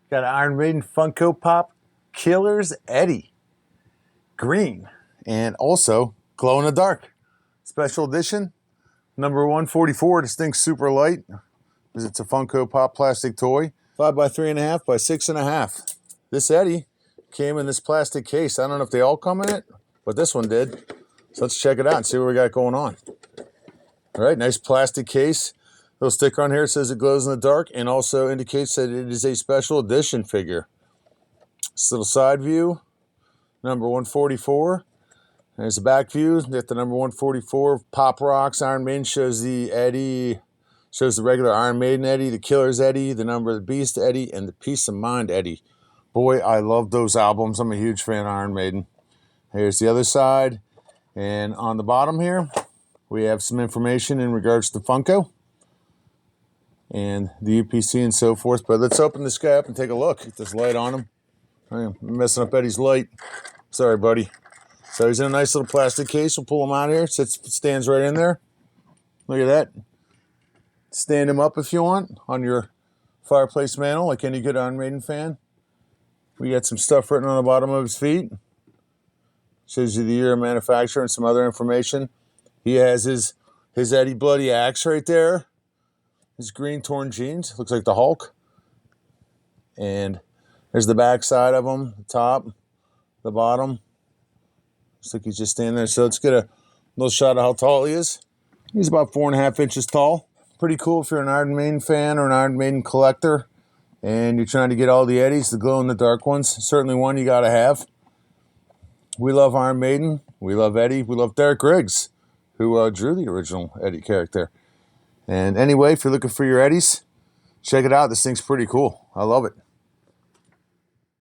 Got an Iron Maiden Funko Pop Killers Eddie. Green. And also glow in the dark. Special edition. Number 144. This thing's super light because it's a Funko Pop plastic toy. 5 by 3.5 by 6.5. This Eddie came in this plastic case. I don't know if they all come in it, but this one did. So let's check it out and see what we got going on. All right, nice plastic case. Little sticker on here says it glows in the dark and also indicates that it is a special edition figure. This little side view, number 144. There's the back view. Got the number 144 Pop Rocks Iron Maiden, shows the Eddie, shows the regular Iron Maiden Eddie, the Killers Eddie, the Number of the Beast Eddie, and the Peace of Mind Eddie. Boy, I love those albums. I'm a huge fan of Iron Maiden. Here's the other side. And on the bottom here, we have some information in regards to Funko and the UPC and so forth. But let's open this guy up and take a look. Get this light on him. I'm messing up Eddie's light. Sorry, buddy. So he's in a nice little plastic case. We'll pull him out here. Stands right in there. Look at that. Stand him up if you want on your fireplace mantle, like any good Iron Maiden fan. We got some stuff written on the bottom of his feet. Shows you the year of manufacture and some other information. He has his Eddie Bloody Axe right there. His green torn jeans. Looks like the Hulk. And there's the back side of him. The top. The bottom. Looks like he's just standing there. So let's get a little shot of how tall he is. He's about 4.5 inches tall. Pretty cool if you're an Iron Maiden fan or an Iron Maiden collector and you're trying to get all the Eddies, the glow-in-the-dark ones. Certainly one you got to have. We love Iron Maiden. We love Eddie. We love Derek Riggs, who drew the original Eddie character. And anyway, if you're looking for your Eddies, check it out. This thing's pretty cool. I love it.